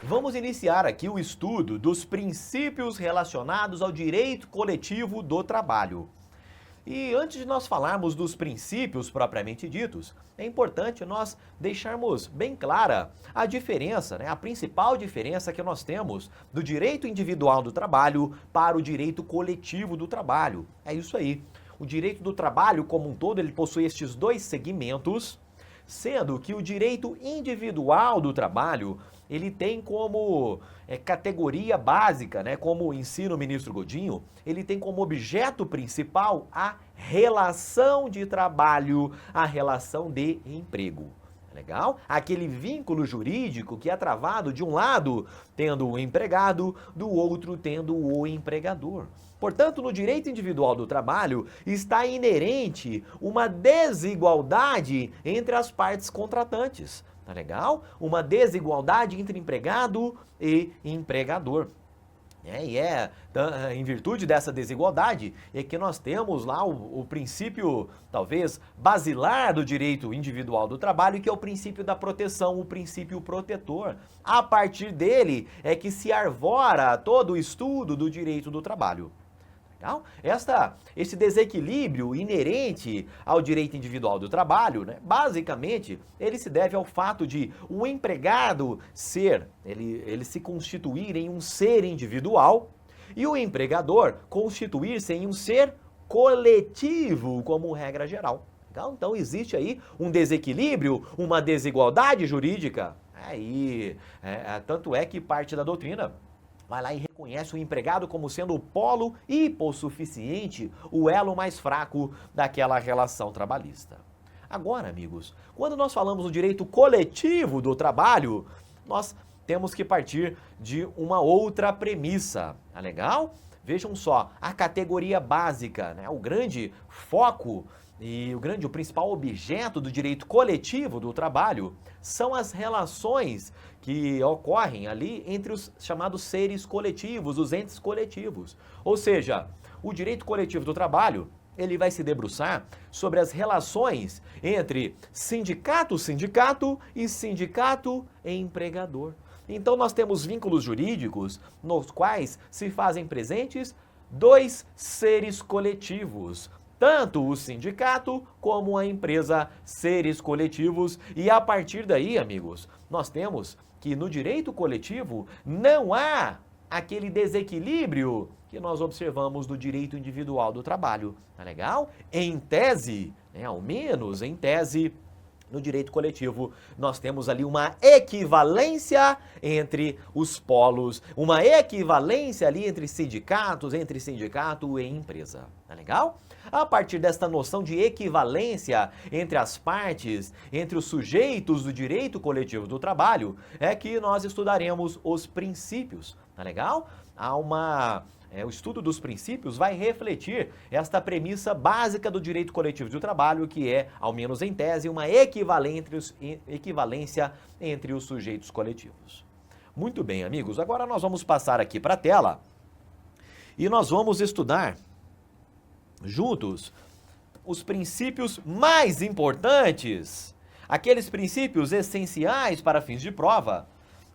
Vamos iniciar aqui o estudo dos princípios relacionados ao direito coletivo do trabalho. E antes de nós falarmos dos princípios propriamente ditos, é importante nós deixarmos bem clara a diferença, a principal diferença que nós temos do direito individual do trabalho para o direito coletivo do trabalho. É isso aí. O direito do trabalho como um todo, ele possui estes dois segmentos, sendo que o direito individual do trabalho, ele tem como categoria básica, como ensina o ministro Godinho, ele tem como objeto principal a relação de trabalho, a relação de emprego. Legal? Aquele vínculo jurídico que é travado de um lado tendo o empregado, do outro tendo o empregador. Portanto, no direito individual do trabalho está inerente uma desigualdade entre as partes contratantes. Tá legal? Uma desigualdade entre empregado e empregador. Em virtude dessa desigualdade é que nós temos lá o princípio, talvez, basilar do direito individual do trabalho, que é o princípio da proteção, o princípio protetor. A partir dele é que se arvora todo o estudo do direito do trabalho. Legal? Esse desequilíbrio inerente ao direito individual do trabalho, basicamente, ele se deve ao fato de o empregado ele se constituir em um ser individual e o empregador constituir-se em um ser coletivo, como regra geral. Legal? Então, existe aí um desequilíbrio, uma desigualdade jurídica. Tanto é que parte da doutrina vai lá e reconhece o empregado como sendo o polo hipossuficiente, o elo mais fraco daquela relação trabalhista. Agora, amigos, quando nós falamos do direito coletivo do trabalho, nós temos que partir de uma outra premissa. Tá legal? Vejam só, a categoria básica, o grande foco e o principal objeto do direito coletivo do trabalho são as relações que ocorrem ali entre os chamados seres coletivos, os entes coletivos. Ou seja, o direito coletivo do trabalho, ele vai se debruçar sobre as relações entre sindicato e sindicato empregador. Então nós temos vínculos jurídicos nos quais se fazem presentes dois seres coletivos, tanto o sindicato como a empresa, seres coletivos, e a partir daí, amigos, nós temos que no direito coletivo não há aquele desequilíbrio que nós observamos do direito individual do trabalho, tá legal? Em tese, ao menos em tese, no direito coletivo, nós temos ali uma equivalência entre os polos, uma equivalência ali entre sindicatos, entre sindicato e empresa, tá legal? A partir desta noção de equivalência entre as partes, entre os sujeitos do direito coletivo do trabalho, é que nós estudaremos os princípios, tá legal? O estudo dos princípios vai refletir esta premissa básica do direito coletivo do trabalho, que é, ao menos em tese, uma equivalência entre os sujeitos coletivos. Muito bem, amigos, agora nós vamos passar aqui para a tela e nós vamos estudar juntos os princípios mais importantes, aqueles princípios essenciais para fins de prova,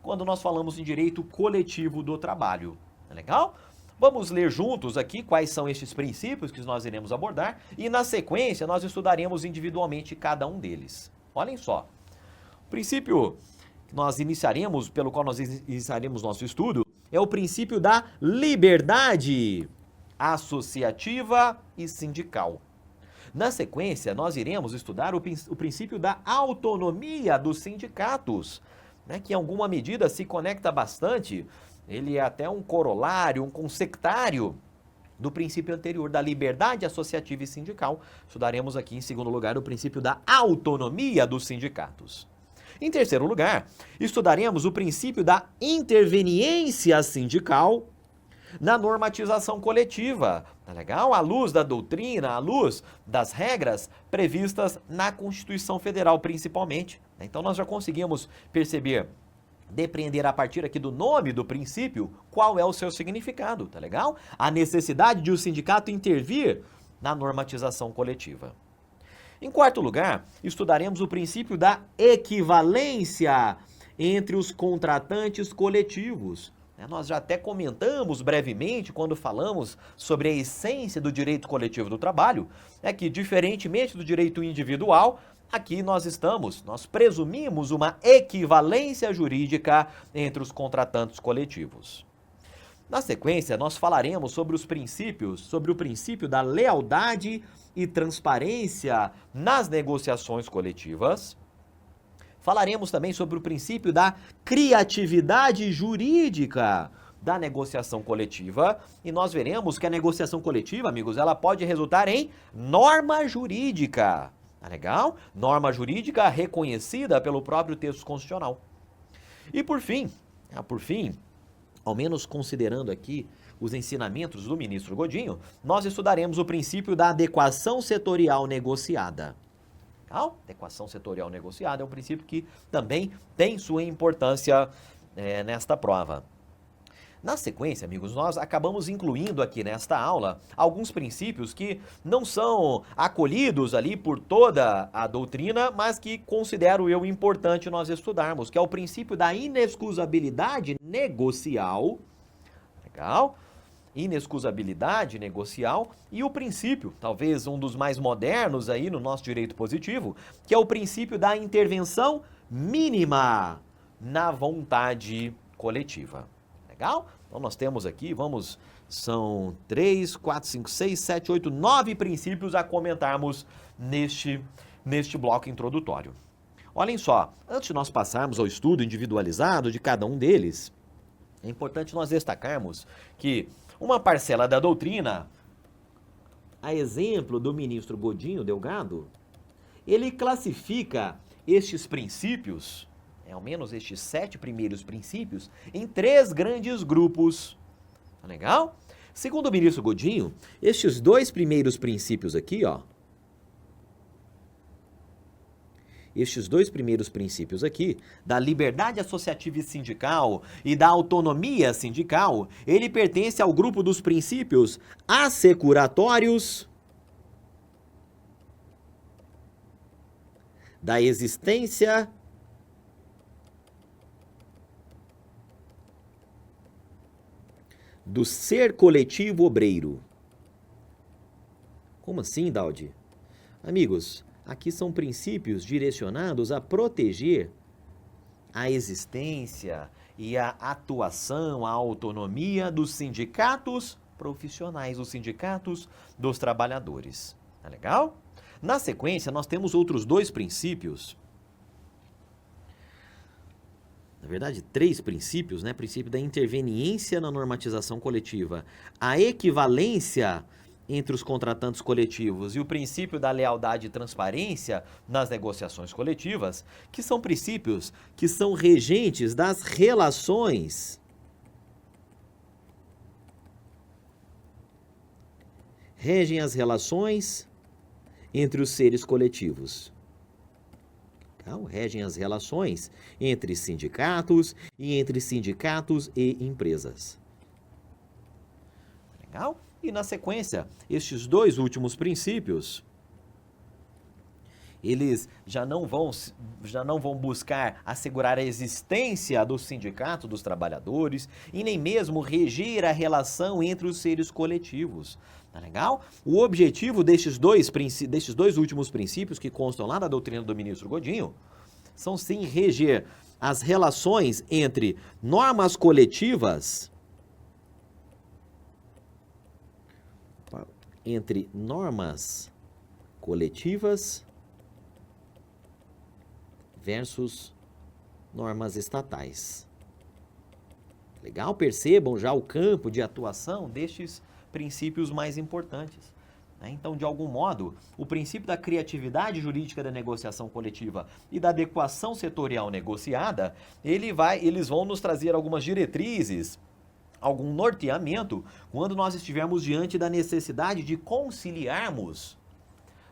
quando nós falamos em direito coletivo do trabalho. Tá legal? Vamos ler juntos aqui quais são estes princípios que nós iremos abordar e, na sequência, nós estudaremos individualmente cada um deles. Olhem só. O princípio que nós iniciaremos, pelo qual nós iniciaremos nosso estudo, é o princípio da liberdade associativa e sindical. Na sequência, nós iremos estudar o princípio da autonomia dos sindicatos, que em alguma medida se conecta bastante. Ele é até um corolário, um consectário do princípio anterior da liberdade associativa e sindical. Estudaremos aqui, em segundo lugar, o princípio da autonomia dos sindicatos. Em terceiro lugar, estudaremos o princípio da interveniência sindical na normatização coletiva, tá legal? À luz da doutrina, à luz das regras previstas na Constituição Federal, principalmente. Então, nós já conseguimos perceber, depreender a partir aqui do nome do princípio, qual é o seu significado, tá legal? A necessidade de o sindicato intervir na normatização coletiva. Em quarto lugar, estudaremos o princípio da equivalência entre os contratantes coletivos. Nós já até comentamos brevemente quando falamos sobre a essência do direito coletivo do trabalho, é que, diferentemente do direito individual, aqui nós presumimos uma equivalência jurídica entre os contratantes coletivos. Na sequência, nós falaremos sobre o princípio da lealdade e transparência nas negociações coletivas. Falaremos também sobre o princípio da criatividade jurídica da negociação coletiva e nós veremos que a negociação coletiva, amigos, ela pode resultar em norma jurídica. Tá legal? Norma jurídica reconhecida pelo próprio texto constitucional. E por fim, ao menos considerando aqui os ensinamentos do ministro Godinho, nós estudaremos o princípio da adequação setorial negociada. Adequação setorial negociada é um princípio que também tem sua importância nesta prova. Na sequência, amigos, nós acabamos incluindo aqui nesta aula alguns princípios que não são acolhidos ali por toda a doutrina, mas que considero eu importante nós estudarmos, que é o princípio da inexcusabilidade negocial. Legal? Inexcusabilidade negocial e o princípio, talvez um dos mais modernos aí no nosso direito positivo, que é o princípio da intervenção mínima na vontade coletiva. Legal? Então nós temos aqui, são 3, 4, 5, 6, 7, 8, 9 princípios a comentarmos neste bloco introdutório. Olhem só, antes de nós passarmos ao estudo individualizado de cada um deles, é importante nós destacarmos que uma parcela da doutrina, a exemplo do ministro Godinho Delgado, ele classifica estes princípios, ao menos estes 7 primeiros princípios, em 3 grandes grupos. Tá legal? Segundo o ministro Godinho, estes 2 primeiros princípios aqui, estes 2 primeiros princípios aqui, da liberdade associativa e sindical e da autonomia sindical, ele pertence ao grupo dos princípios assecuratórios da existência do ser coletivo obreiro. Como assim, Daldi? Amigos, aqui são princípios direcionados a proteger a existência e a atuação, a autonomia dos sindicatos profissionais, os sindicatos dos trabalhadores. Tá legal? Na sequência, nós temos outros 2 princípios. Na verdade, 3 princípios, né? Princípio da interveniência na normatização coletiva, a equivalência entre os contratantes coletivos e o princípio da lealdade e transparência nas negociações coletivas, que são princípios que são regentes das relações regem as relações entre os seres coletivos. Então, regem as relações entre sindicatos e entre sindicatos e empresas. Legal? E na sequência, estes 2 últimos princípios, eles já não vão buscar assegurar a existência do sindicato dos trabalhadores e nem mesmo reger a relação entre os seres coletivos. Tá legal? O objetivo destes dois últimos princípios que constam lá da doutrina do ministro Godinho são sim reger as relações entre normas coletivas versus normas estatais. Legal? Percebam já o campo de atuação destes princípios mais importantes. Então, de algum modo, o princípio da criatividade jurídica da negociação coletiva e da adequação setorial negociada, eles vão nos trazer algumas diretrizes, algum norteamento, quando nós estivermos diante da necessidade de conciliarmos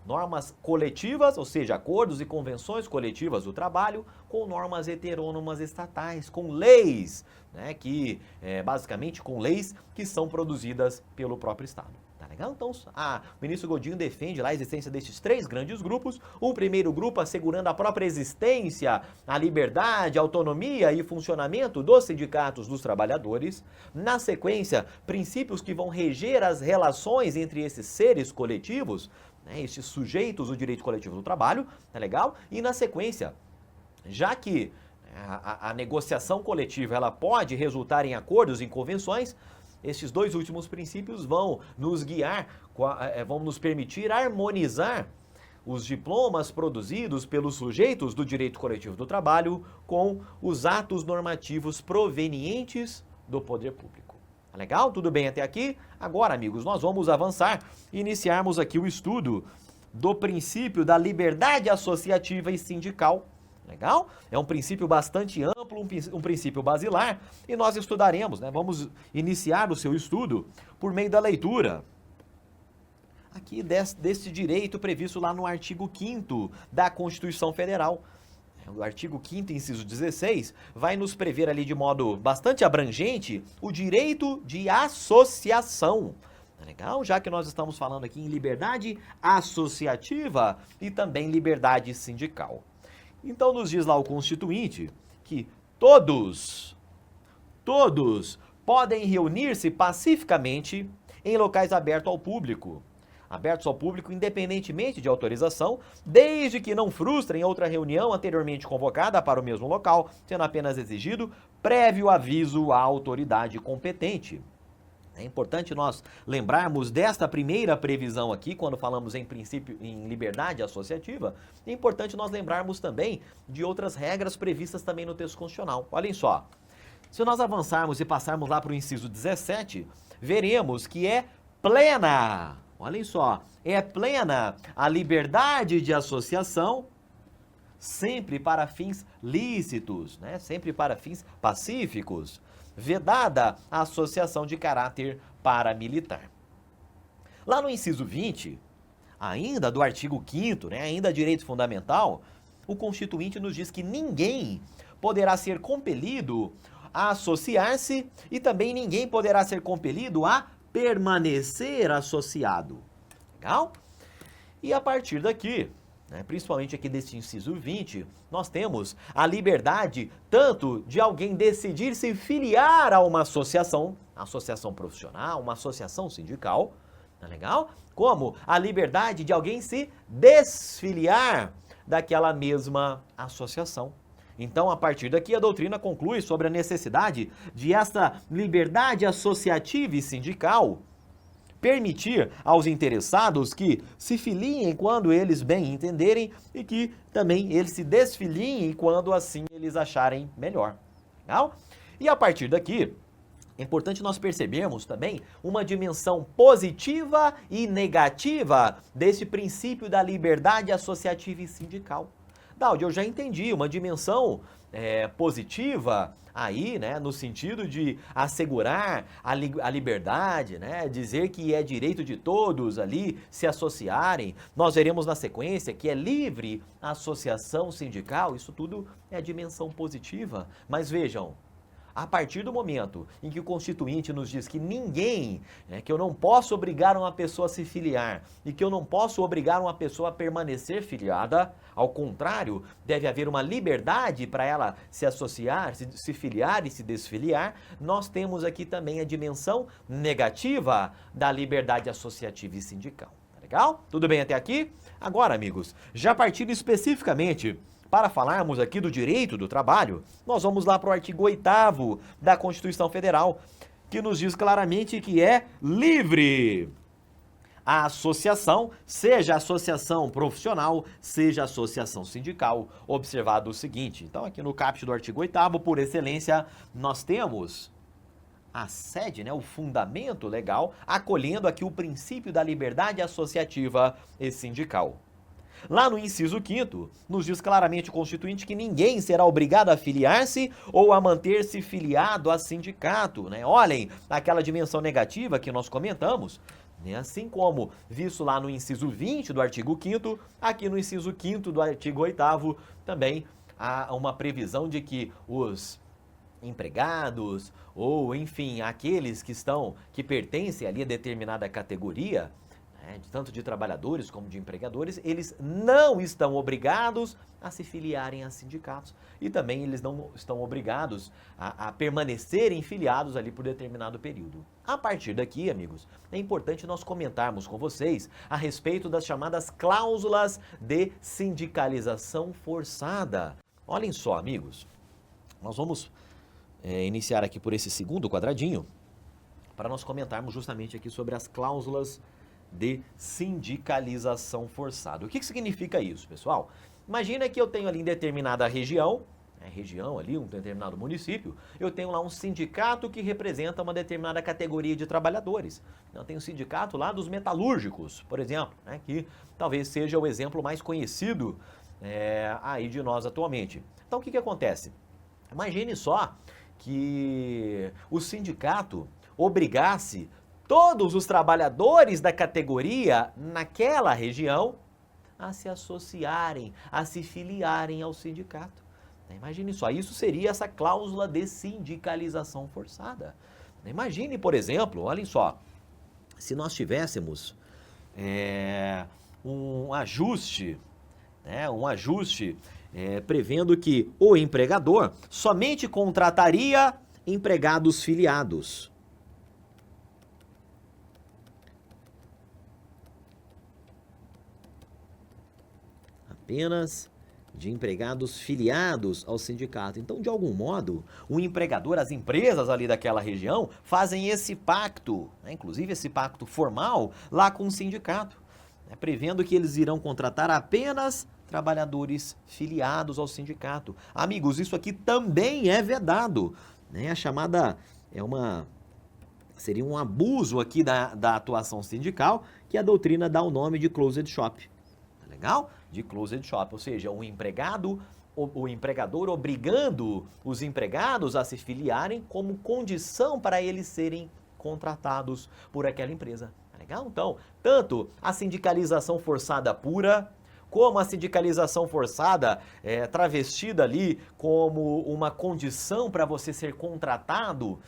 normas coletivas, ou seja, acordos e convenções coletivas do trabalho, com normas heterônomas estatais, com leis, basicamente com leis que são produzidas pelo próprio Estado. Tá Legal? Então, o ministro Godinho defende lá a existência desses 3 grandes grupos. Um primeiro grupo assegurando a própria existência, a liberdade, a autonomia e funcionamento dos sindicatos dos trabalhadores. Na sequência, princípios que vão reger as relações entre esses seres coletivos, né, esses sujeitos do direito coletivo do trabalho, tá legal? E na sequência, já que a negociação coletiva ela pode resultar em acordos, em convenções, esses 2 últimos princípios vão nos guiar, vão nos permitir harmonizar os diplomas produzidos pelos sujeitos do direito coletivo do trabalho com os atos normativos provenientes do poder público. Tá legal? Tudo bem até aqui? Agora, amigos, nós vamos avançar e iniciarmos aqui o estudo do princípio da liberdade associativa e sindical. Legal? É um princípio bastante amplo, um princípio basilar, e nós estudaremos, né? Vamos iniciar o seu estudo por meio da leitura aqui desse direito previsto lá no artigo 5º da Constituição Federal. O artigo 5º, inciso 16, vai nos prever ali de modo bastante abrangente o direito de associação. Legal? Já que nós estamos falando aqui em liberdade associativa e também liberdade sindical. Então nos diz lá o Constituinte que todos podem reunir-se pacificamente em locais abertos ao público, independentemente de autorização, desde que não frustrem outra reunião anteriormente convocada para o mesmo local, sendo apenas exigido prévio aviso à autoridade competente. É importante nós lembrarmos desta primeira previsão aqui, quando falamos em princípio em liberdade associativa. É importante nós lembrarmos também de outras regras previstas também no texto constitucional. Olhem só, se nós avançarmos e passarmos lá para o inciso 17, veremos que é plena, olhem só, é plena a liberdade de associação, sempre para fins lícitos, né? Sempre para fins pacíficos, vedada a associação de caráter paramilitar. Lá no inciso 20, ainda do artigo 5º, né, ainda direito fundamental, o Constituinte nos diz que ninguém poderá ser compelido a associar-se e também ninguém poderá ser compelido a permanecer associado. Legal? E a partir daqui, principalmente aqui desse inciso 20, nós temos a liberdade tanto de alguém decidir se filiar a uma associação profissional, uma associação sindical, tá legal? Como a liberdade de alguém se desfiliar daquela mesma associação. Então, a partir daqui, a doutrina conclui sobre a necessidade de essa liberdade associativa e sindical permitir aos interessados que se filiem quando eles bem entenderem e que também eles se desfiliem quando assim eles acharem melhor. Legal? E a partir daqui, é importante nós percebermos também uma dimensão positiva e negativa desse princípio da liberdade associativa e sindical. Daldi, eu já entendi, uma dimensão positiva aí, né, no sentido de assegurar a liberdade, né, dizer que é direito de todos ali se associarem. Nós veremos na sequência que é livre a associação sindical, isso tudo é a dimensão positiva. Mas vejam, a partir do momento em que o Constituinte nos diz que ninguém, que eu não posso obrigar uma pessoa a se filiar e que eu não posso obrigar uma pessoa a permanecer filiada, ao contrário, deve haver uma liberdade para ela se associar, se filiar e se desfiliar, nós temos aqui também a dimensão negativa da liberdade associativa e sindical. Tá legal? Tudo bem até aqui? Agora, amigos, já partindo especificamente para falarmos aqui do direito do trabalho, nós vamos lá para o artigo 8º da Constituição Federal, que nos diz claramente que é livre a associação, seja associação profissional, seja associação sindical, observado o seguinte. Então, aqui no caput do artigo 8º, por excelência, nós temos a sede, o fundamento legal, acolhendo aqui o princípio da liberdade associativa e sindical. Lá no inciso 5º, nos diz claramente o Constituinte que ninguém será obrigado a filiar-se ou a manter-se filiado a sindicato, Olhem aquela dimensão negativa que nós comentamos, assim como visto lá no inciso 20 do artigo 5º, aqui no inciso 5º do artigo 8º também há uma previsão de que os empregados ou, enfim, aqueles que pertencem ali a determinada categoria, né, tanto de trabalhadores como de empregadores, eles não estão obrigados a se filiarem a sindicatos e também eles não estão obrigados a permanecerem filiados ali por determinado período. A partir daqui, amigos, é importante nós comentarmos com vocês a respeito das chamadas cláusulas de sindicalização forçada. Olhem só, amigos, nós vamos iniciar aqui por esse segundo quadradinho para nós comentarmos justamente aqui sobre as cláusulas de sindicalização forçada. O que significa isso, pessoal? Imagina que eu tenho ali em determinada região ali, um determinado município, eu tenho lá um sindicato que representa uma determinada categoria de trabalhadores. Eu tenho um sindicato lá dos metalúrgicos, por exemplo, né, que talvez seja o exemplo mais conhecido aí de nós atualmente. Então, o que acontece? Imagine só que o sindicato obrigasse todos os trabalhadores da categoria naquela região a se associarem, a se filiarem ao sindicato. Imagine só, isso seria essa cláusula de sindicalização forçada. Imagine, por exemplo, olhem só, se nós tivéssemos um ajuste, prevendo que o empregador somente contrataria empregados filiados. Apenas de empregados filiados ao sindicato. Então, de algum modo, o empregador, as empresas ali daquela região, fazem esse pacto, né, inclusive esse pacto formal, lá com o sindicato, né, prevendo que eles irão contratar apenas trabalhadores filiados ao sindicato. Amigos, isso aqui também é vedado, né? A chamada seria um abuso aqui da atuação sindical, que a doutrina dá o nome de closed shop. Tá legal? De closed shop, ou seja, o empregador obrigando os empregados a se filiarem como condição para eles serem contratados por aquela empresa. Tá legal? Então, tanto a sindicalização forçada pura, como a sindicalização forçada travestida ali como uma condição para você ser contratado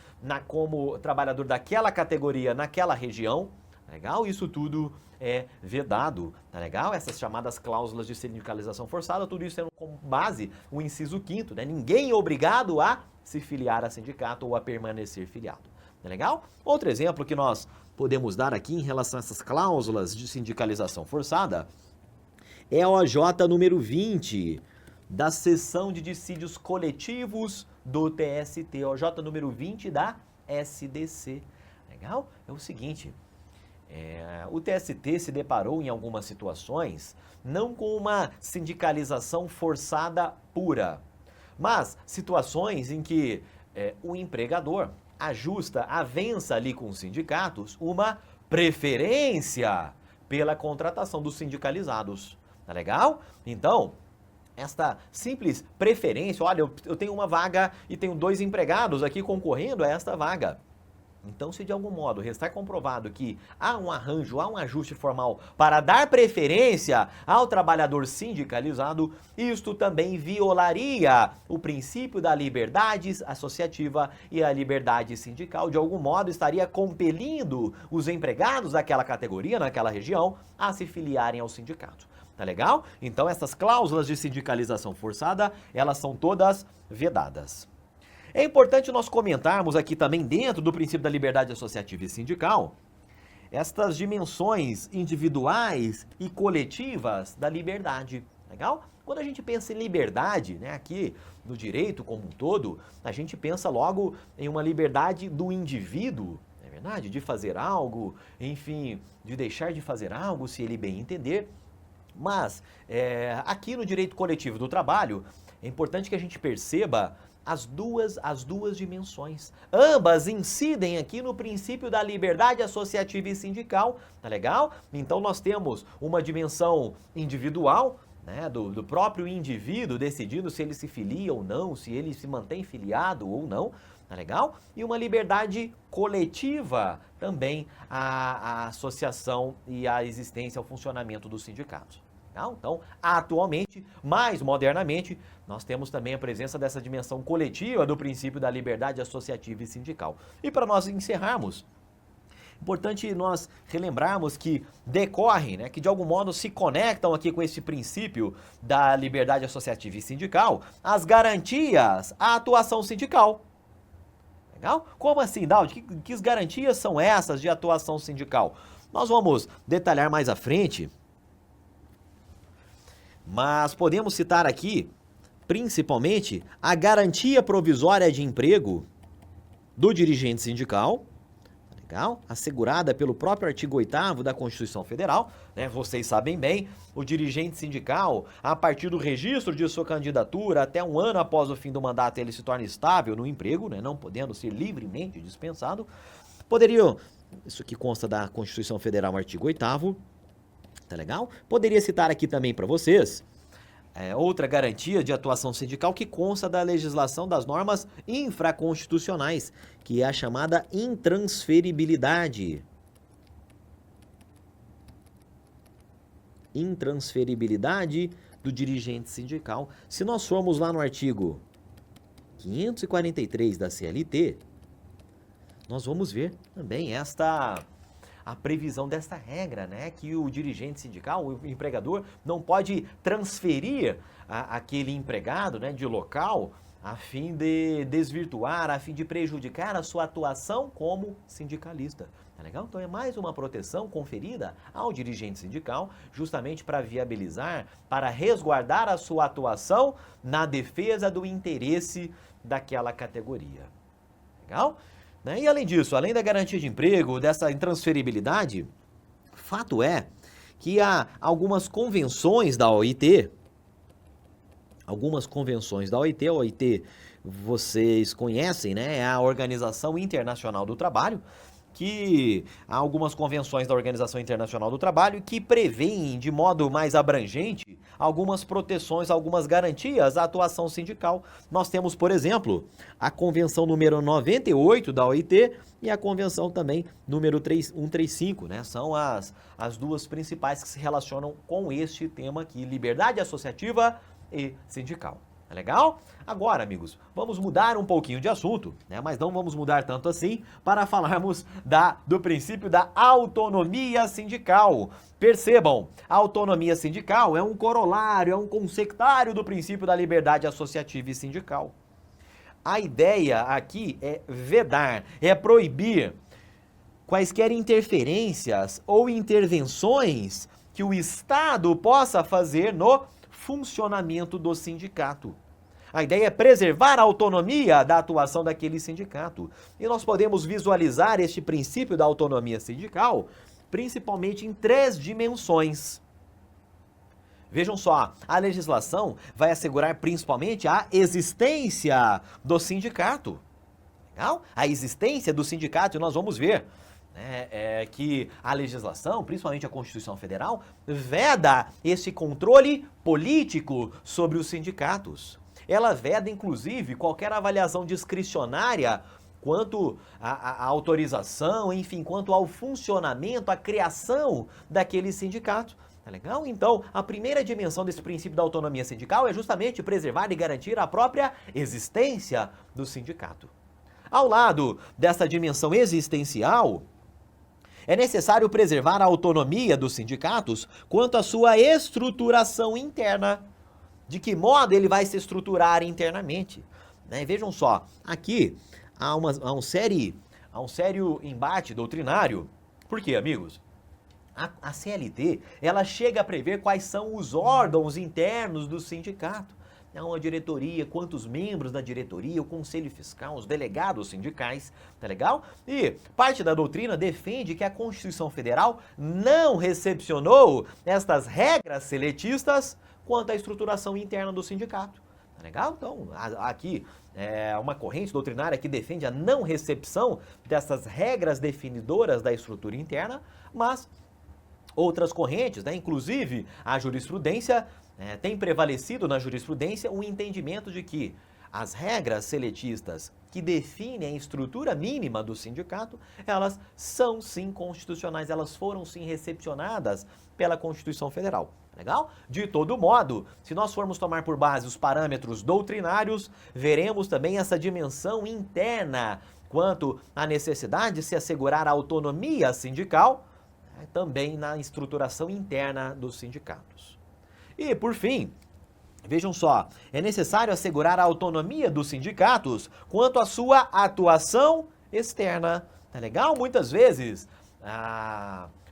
como trabalhador daquela categoria, naquela região. Legal? Isso tudo é vedado, tá legal? Essas chamadas cláusulas de sindicalização forçada, tudo isso tendo como base o inciso 5º, né? Ninguém é obrigado a se filiar a sindicato ou a permanecer filiado, tá legal? Outro exemplo que nós podemos dar aqui em relação a essas cláusulas de sindicalização forçada é a OJ número 20, da seção de dissídios coletivos do TST, OJ número 20 da SDC, legal? É o seguinte... o TST se deparou em algumas situações não com uma sindicalização forçada pura, mas situações em que o empregador avença ali com os sindicatos uma preferência pela contratação dos sindicalizados. Tá legal? Então, esta simples preferência, olha, eu tenho uma vaga e tenho 2 empregados aqui concorrendo a esta vaga. Então, se de algum modo restar comprovado que há um arranjo, há um ajuste formal para dar preferência ao trabalhador sindicalizado, isto também violaria o princípio da liberdade associativa e a liberdade sindical. De algum modo, estaria compelindo os empregados daquela categoria, naquela região, a se filiarem ao sindicato. Tá legal? Então, essas cláusulas de sindicalização forçada, elas são todas vedadas. É importante nós comentarmos aqui também, dentro do princípio da liberdade associativa e sindical, estas dimensões individuais e coletivas da liberdade, legal? Quando a gente pensa em liberdade, né, aqui no direito como um todo, a gente pensa logo em uma liberdade do indivíduo, não é verdade? De fazer algo, enfim, de deixar de fazer algo, se ele bem entender. Mas, aqui no direito coletivo do trabalho, é importante que a gente perceba as duas dimensões. Ambas incidem aqui no princípio da liberdade associativa e sindical, tá legal? Então nós temos uma dimensão individual, né, do próprio indivíduo decidindo se ele se filia ou não, se ele se mantém filiado ou não, tá legal? E uma liberdade coletiva também, a associação e a existência, o funcionamento dos sindicatos. Legal? Então, atualmente, mais modernamente, nós temos também a presença dessa dimensão coletiva do princípio da liberdade associativa e sindical. E para nós encerrarmos, importante nós relembrarmos que decorrem, né, que de algum modo se conectam aqui com esse princípio da liberdade associativa e sindical, as garantias à atuação sindical. Legal? Como assim, Daud? Que garantias são essas de atuação sindical? Nós vamos detalhar mais à frente, mas podemos citar aqui, principalmente, a garantia provisória de emprego do dirigente sindical, legal? Assegurada pelo próprio artigo 8º da Constituição Federal, né? Vocês sabem bem, o dirigente sindical, a partir do registro de sua candidatura, até um ano após o fim do mandato, ele se torna estável no emprego, né? Não podendo ser livremente dispensado. Poderia, isso aqui consta da Constituição Federal, artigo 8º, tá legal? Poderia citar aqui também para vocês outra garantia de atuação sindical que consta da legislação das normas infraconstitucionais, que é a chamada intransferibilidade. Intransferibilidade do dirigente sindical. Se nós formos lá no artigo 543 da CLT, nós vamos ver também a previsão desta regra, né, que o dirigente sindical, o empregador, não pode transferir aquele empregado, né, de local a fim de desvirtuar, a fim de prejudicar a sua atuação como sindicalista. Tá legal? Então é mais uma proteção conferida ao dirigente sindical, justamente para viabilizar, para resguardar a sua atuação na defesa do interesse daquela categoria. Legal? E além disso, além da garantia de emprego, dessa intransferibilidade, fato é que há algumas convenções da OIT, a OIT vocês conhecem, né? É a Organização Internacional do Trabalho, que há algumas convenções da Organização Internacional do Trabalho que prevêem de modo mais abrangente algumas proteções, algumas garantias à atuação sindical. Nós temos, por exemplo, a Convenção número 98 da OIT e a Convenção também número 135, né? São as duas principais que se relacionam com este tema aqui, liberdade associativa e sindical. É legal? Agora, amigos, vamos mudar um pouquinho de assunto, né? Mas não vamos mudar tanto assim para falarmos do princípio da autonomia sindical. Percebam, a autonomia sindical é um corolário, é um consectário do princípio da liberdade associativa e sindical. A ideia aqui é vedar, é proibir quaisquer interferências ou intervenções que o Estado possa fazer no funcionamento do sindicato. A ideia é preservar a autonomia da atuação daquele sindicato. E nós podemos visualizar este princípio da autonomia sindical principalmente em 3 dimensões. Vejam só, a legislação vai assegurar principalmente a existência do sindicato. Legal? A existência do sindicato, e nós vamos ver que a legislação, principalmente a Constituição Federal, veda esse controle político sobre os sindicatos. Ela veda, inclusive, qualquer avaliação discricionária quanto à autorização, enfim, quanto ao funcionamento, à criação daquele sindicato. Tá legal? Então, a primeira dimensão desse princípio da autonomia sindical é justamente preservar e garantir a própria existência do sindicato. Ao lado dessa dimensão existencial, é necessário preservar a autonomia dos sindicatos quanto à sua estruturação interna. De que modo ele vai se estruturar internamente? Vejam só, aqui há um sério embate doutrinário. Por quê, amigos? A CLT, ela chega a prever quais são os órgãos internos do sindicato. É uma diretoria, quantos membros da diretoria, o conselho fiscal, os delegados sindicais, tá legal? E parte da doutrina defende que a Constituição Federal não recepcionou estas regras seletistas quanto à estruturação interna do sindicato. Tá legal? Então, aqui é uma corrente doutrinária que defende a não recepção dessas regras definidoras da estrutura interna, mas outras correntes, inclusive a jurisprudência, tem prevalecido na jurisprudência o entendimento de que as regras seletistas que definem a estrutura mínima do sindicato, elas são sim constitucionais, elas foram sim recepcionadas pela Constituição Federal. Legal? De todo modo, se nós formos tomar por base os parâmetros doutrinários, veremos também essa dimensão interna quanto à necessidade de se assegurar a autonomia sindical, também na estruturação interna dos sindicatos. E, por fim, vejam só, é necessário assegurar a autonomia dos sindicatos quanto à sua atuação externa. Tá legal? Muitas vezes,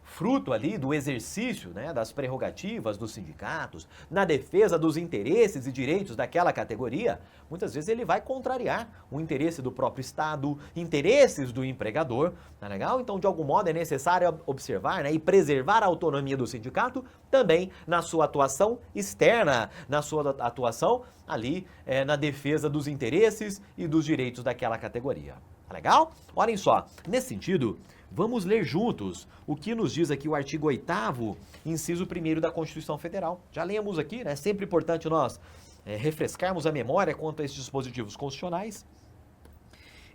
fruto ali do exercício, né, das prerrogativas dos sindicatos, na defesa dos interesses e direitos daquela categoria, muitas vezes ele vai contrariar o interesse do próprio Estado, interesses do empregador, tá legal? Então, de algum modo, é necessário observar, né, e preservar a autonomia do sindicato também na sua atuação externa, na sua atuação ali na defesa dos interesses e dos direitos daquela categoria. Tá legal? Olhem só, nesse sentido, vamos ler juntos o que nos diz aqui o artigo 8º, inciso 1º da Constituição Federal. Já lemos aqui, né? É sempre importante nós refrescarmos a memória quanto a esses dispositivos constitucionais.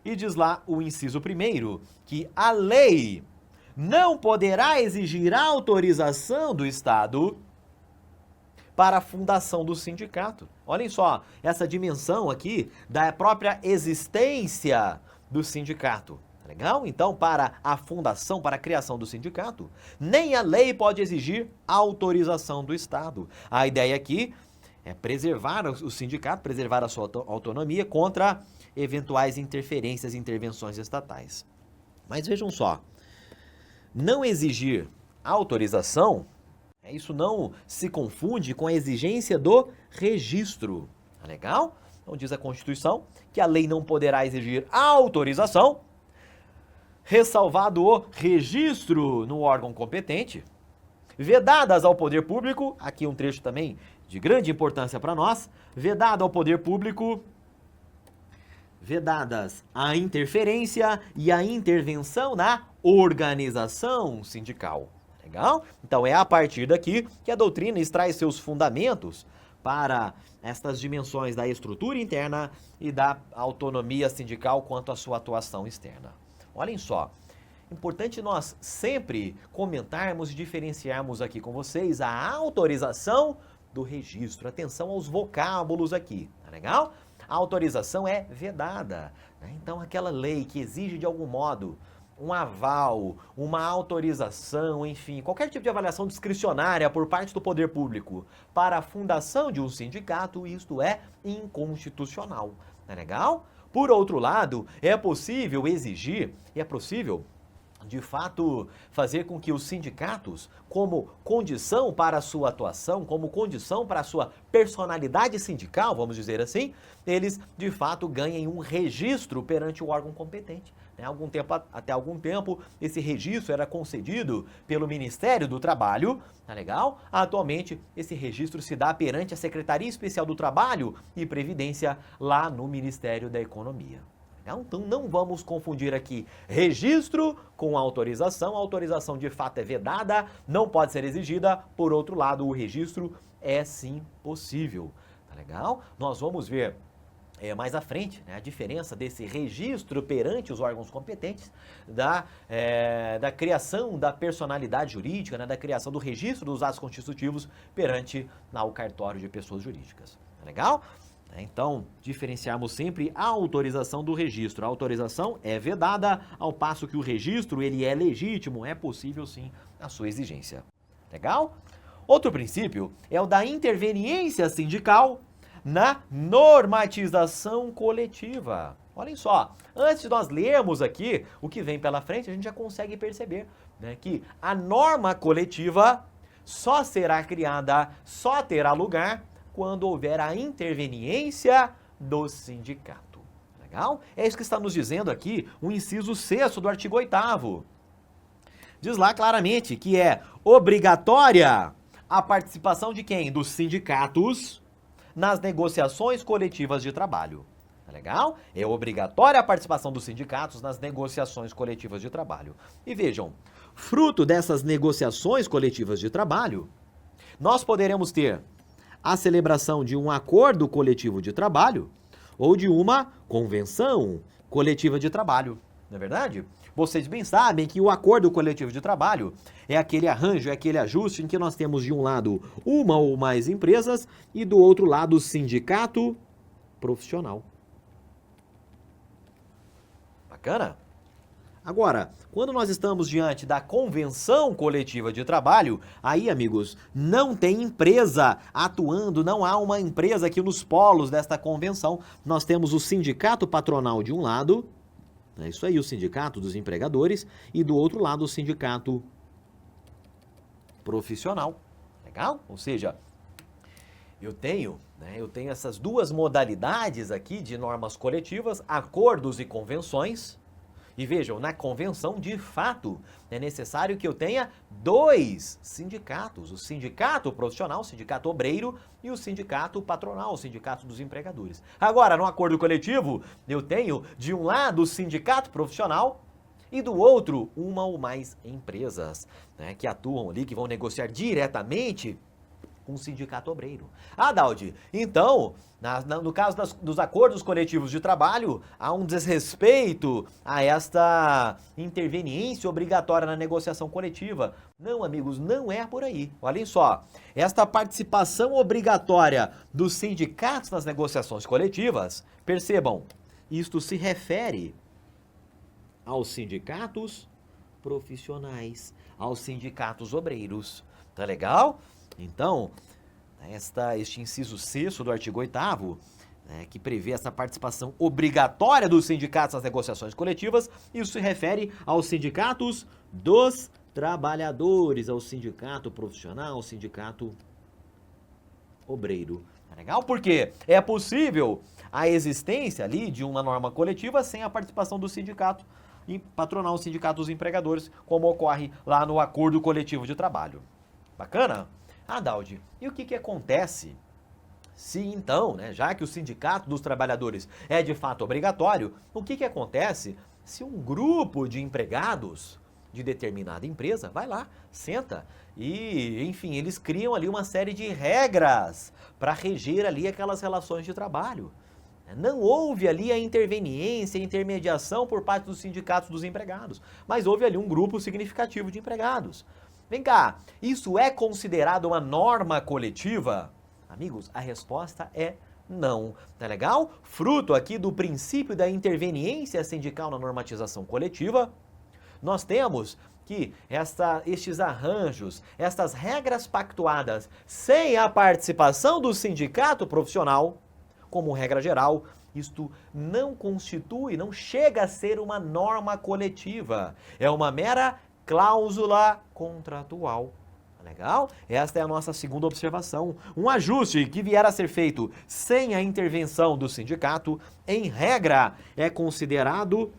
E diz lá o inciso 1º que a lei não poderá exigir autorização do Estado para a fundação do sindicato. Olhem só, essa dimensão aqui da própria existência do sindicato. Legal? Então, para a fundação, para a criação do sindicato, nem a lei pode exigir autorização do Estado. A ideia aqui é preservar o sindicato, preservar a sua autonomia contra eventuais interferências e intervenções estatais. Mas vejam só, não exigir autorização, isso não se confunde com a exigência do registro. Tá legal? Então diz a Constituição que a lei não poderá exigir autorização, ressalvado o registro no órgão competente, vedadas ao poder público, aqui um trecho também de grande importância para nós, vedado ao poder público, vedadas a interferência e a intervenção na organização sindical. Legal? Então é a partir daqui que a doutrina extrai seus fundamentos para estas dimensões da estrutura interna e da autonomia sindical quanto à sua atuação externa. Olhem só, importante nós sempre comentarmos e diferenciarmos aqui com vocês a autorização do registro. Atenção aos vocábulos aqui, tá legal? A autorização é vedada, né? Então aquela lei que exige de algum modo um aval, uma autorização, enfim, qualquer tipo de avaliação discricionária por parte do poder público para a fundação de um sindicato, isto é inconstitucional, tá legal? Por outro lado, é possível exigir, e é possível, de fato, fazer com que os sindicatos, como condição para a sua atuação, como condição para a sua personalidade sindical, vamos dizer assim, eles, de fato, ganhem um registro perante o órgão competente. Até algum tempo, esse registro era concedido pelo Ministério do Trabalho, tá legal? Atualmente, esse registro se dá perante a Secretaria Especial do Trabalho e Previdência lá no Ministério da Economia. Então não vamos confundir aqui registro com autorização. A autorização de fato é vedada, não pode ser exigida. Por outro lado, o registro é sim possível. Tá legal? Nós vamos ver mais à frente, né, a diferença desse registro perante os órgãos competentes da criação da personalidade jurídica, né, da criação do registro dos atos constitutivos perante o cartório de pessoas jurídicas. Tá legal? Então, diferenciarmos sempre a autorização do registro. A autorização é vedada, ao passo que o registro ele é legítimo, é possível sim a sua exigência. Legal? Outro princípio é o da interveniência sindical na normatização coletiva. Olhem só, antes de nós lermos aqui o que vem pela frente, a gente já consegue perceber, né, que a norma coletiva só será criada, só terá lugar quando houver a interveniência do sindicato. Legal? É isso que está nos dizendo aqui o inciso 6º do artigo 8º. Diz lá claramente que é obrigatória a participação de quem? Dos sindicatos nas negociações coletivas de trabalho. Tá legal? É obrigatória a participação dos sindicatos nas negociações coletivas de trabalho. E vejam, fruto dessas negociações coletivas de trabalho, nós poderemos ter a celebração de um acordo coletivo de trabalho ou de uma convenção coletiva de trabalho. não é verdade? Vocês bem sabem que o acordo coletivo de trabalho é aquele arranjo, é aquele ajuste em que nós temos de um lado uma ou mais empresas e do outro lado o sindicato profissional. Bacana? Agora, quando nós estamos diante da convenção coletiva de trabalho, aí, amigos, não tem empresa atuando, não há uma empresa aqui nos polos desta convenção. Nós temos o sindicato patronal de um lado, é isso aí, o sindicato dos empregadores, e do outro lado o sindicato profissional. Legal? Ou seja, eu tenho essas duas modalidades aqui de normas coletivas, acordos e convenções. E vejam, na convenção, de fato, é necessário que eu tenha dois sindicatos. O sindicato profissional, o sindicato obreiro e o sindicato patronal, o sindicato dos empregadores. Agora, no acordo coletivo, eu tenho de um lado o sindicato profissional e do outro uma ou mais empresas, né, que atuam ali, que vão negociar diretamente com o sindicato obreiro. Daldi, então, no caso dos acordos coletivos de trabalho, há um desrespeito a esta interveniência obrigatória na negociação coletiva. Não, amigos, não é por aí. Olhem só, esta participação obrigatória dos sindicatos nas negociações coletivas, percebam, isto se refere aos sindicatos profissionais, aos sindicatos obreiros. Tá legal? Então, este inciso 6º do artigo 8º, que prevê essa participação obrigatória dos sindicatos nas negociações coletivas, isso se refere aos sindicatos dos trabalhadores, ao sindicato profissional, ao sindicato obreiro. Tá legal? Porque é possível a existência ali de uma norma coletiva sem a participação do sindicato patronal, o sindicato dos empregadores, como ocorre lá no acordo coletivo de trabalho. Bacana? Daldi, e o que acontece se então, já que o sindicato dos trabalhadores é de fato obrigatório, o que acontece se um grupo de empregados de determinada empresa vai lá, senta e, enfim, eles criam ali uma série de regras para reger ali aquelas relações de trabalho. Não houve ali a interveniência, a intermediação por parte dos sindicatos dos empregados, mas houve ali um grupo significativo de empregados. Vem cá, isso é considerado uma norma coletiva? Amigos, a resposta é não. Tá legal? Fruto aqui do princípio da interveniência sindical na normatização coletiva, nós temos que estes arranjos, estas regras pactuadas sem a participação do sindicato profissional, como regra geral, isto não constitui, não chega a ser uma norma coletiva. É uma mera cláusula contratual. Legal? Esta é a nossa segunda observação. Um ajuste que vier a ser feito sem a intervenção do sindicato, em regra, é considerado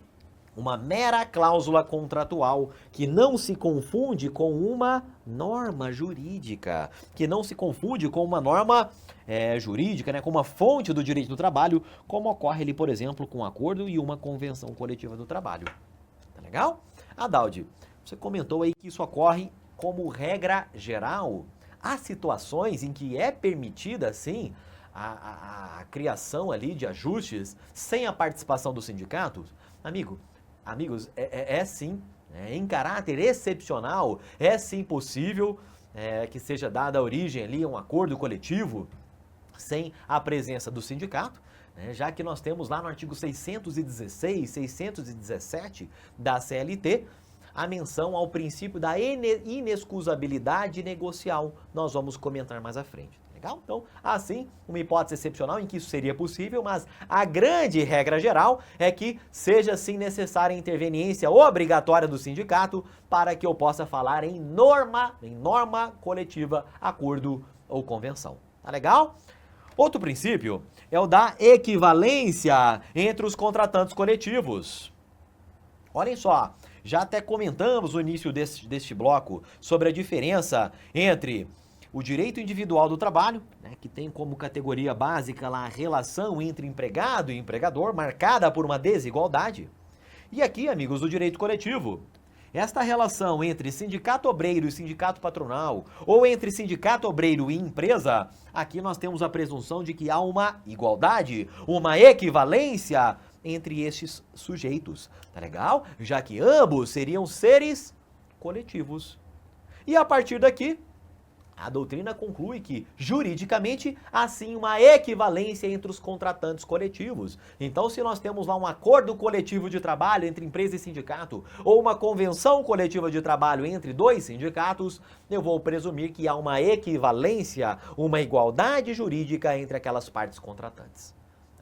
uma mera cláusula contratual que não se confunde com uma norma jurídica, que não se confunde com uma norma jurídica, com uma fonte do direito do trabalho, como ocorre ali, por exemplo, com um acordo e uma convenção coletiva do trabalho. Tá legal? Daldi, você comentou aí que isso ocorre como regra geral. Há situações em que é permitida, sim, a criação ali de ajustes sem a participação dos sindicatos? Amigos, sim, em caráter excepcional, é sim possível que seja dada origem ali a um acordo coletivo sem a presença do sindicato, já que nós temos lá no artigo 616, 617 da CLT, a menção ao princípio da inexcusabilidade negocial. Nós vamos comentar mais à frente. Legal? Então, assim, uma hipótese excepcional em que isso seria possível, mas a grande regra geral é que seja sim necessária a interveniência obrigatória do sindicato para que eu possa falar em norma coletiva, acordo ou convenção. Tá legal? Outro princípio é o da equivalência entre os contratantes coletivos. Olhem só, já até comentamos no início deste bloco sobre a diferença entre o direito individual do trabalho, que tem como categoria básica lá a relação entre empregado e empregador, marcada por uma desigualdade. E aqui, amigos, o direito coletivo. Esta relação entre sindicato obreiro e sindicato patronal, ou entre sindicato obreiro e empresa, aqui nós temos a presunção de que há uma igualdade, uma equivalência entre estes sujeitos, tá legal? Já que ambos seriam seres coletivos. E a partir daqui, a doutrina conclui que, juridicamente, há sim uma equivalência entre os contratantes coletivos. Então, se nós temos lá um acordo coletivo de trabalho entre empresa e sindicato, ou uma convenção coletiva de trabalho entre dois sindicatos, eu vou presumir que há uma equivalência, uma igualdade jurídica entre aquelas partes contratantes.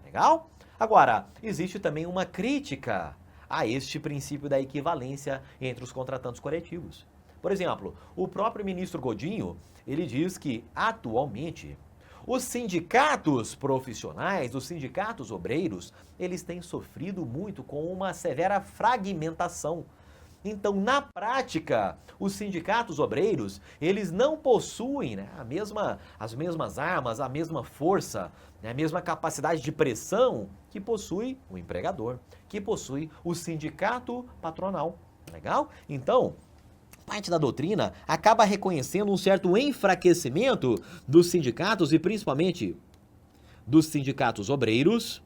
Legal? Agora, existe também uma crítica a este princípio da equivalência entre os contratantes coletivos. Por exemplo, o próprio ministro Godinho, ele diz que, atualmente, os sindicatos profissionais, os sindicatos obreiros, eles têm sofrido muito com uma severa fragmentação. Então, na prática, os sindicatos obreiros, eles não possuem, né, as mesmas armas, a mesma força, né, a mesma capacidade de pressão que possui o empregador, que possui o sindicato patronal. Legal? Então, parte da doutrina acaba reconhecendo um certo enfraquecimento dos sindicatos e principalmente dos sindicatos obreiros,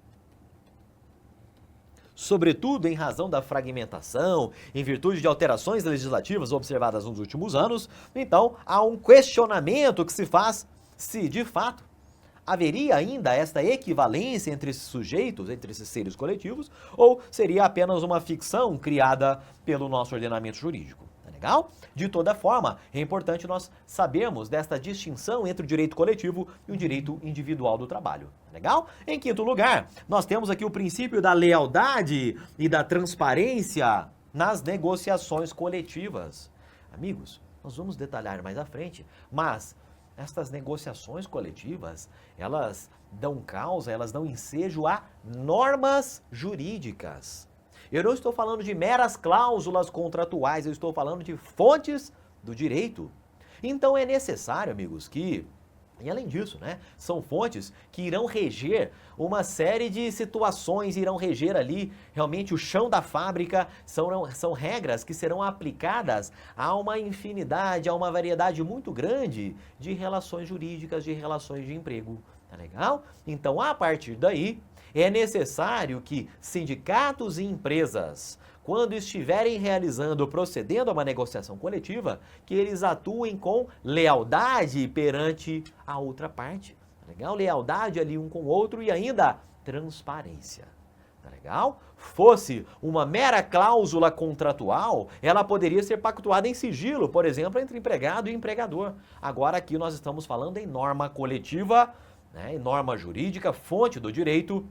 sobretudo em razão da fragmentação, em virtude de alterações legislativas observadas nos últimos anos. Então, há um questionamento que se faz se, de fato, haveria ainda esta equivalência entre esses sujeitos, entre esses seres coletivos, ou seria apenas uma ficção criada pelo nosso ordenamento jurídico. Legal? De toda forma, é importante nós sabermos desta distinção entre o direito coletivo e o direito individual do trabalho. Legal? Em quinto lugar, nós temos aqui o princípio da lealdade e da transparência nas negociações coletivas. Amigos, nós vamos detalhar mais à frente, mas estas negociações coletivas, elas dão causa, elas dão ensejo a normas jurídicas. Eu não estou falando de meras cláusulas contratuais, eu estou falando de fontes do direito. Então é necessário, amigos, que, e além disso, né, são fontes que irão reger uma série de situações, irão reger ali realmente o chão da fábrica, são regras que serão aplicadas a uma infinidade, a uma variedade muito grande de relações jurídicas, de relações de emprego. Tá legal? Então, a partir daí, é necessário que sindicatos e empresas, quando estiverem procedendo a uma negociação coletiva, que eles atuem com lealdade perante a outra parte. Tá legal? Lealdade ali um com o outro e ainda transparência. Tá legal? Fosse uma mera cláusula contratual, ela poderia ser pactuada em sigilo, por exemplo, entre empregado e empregador. Agora aqui nós estamos falando em norma coletiva, né, em norma jurídica, fonte do direito,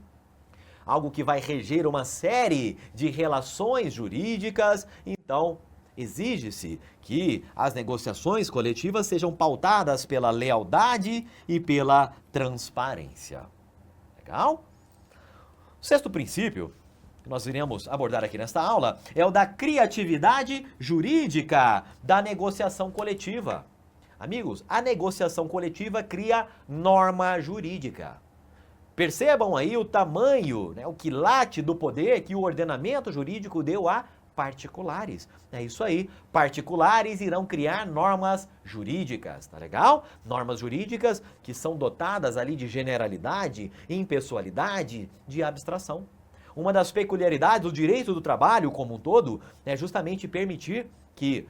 algo que vai reger uma série de relações jurídicas. Então, exige-se que as negociações coletivas sejam pautadas pela lealdade e pela transparência. Legal? O sexto princípio que nós iremos abordar aqui nesta aula é o da criatividade jurídica da negociação coletiva. Amigos, a negociação coletiva cria norma jurídica. Percebam aí o tamanho, né, o quilate do poder que o ordenamento jurídico deu a particulares. É isso aí, particulares irão criar normas jurídicas, tá legal? Normas jurídicas que são dotadas ali de generalidade, impessoalidade, de abstração. Uma das peculiaridades do direito do trabalho como um todo é justamente permitir que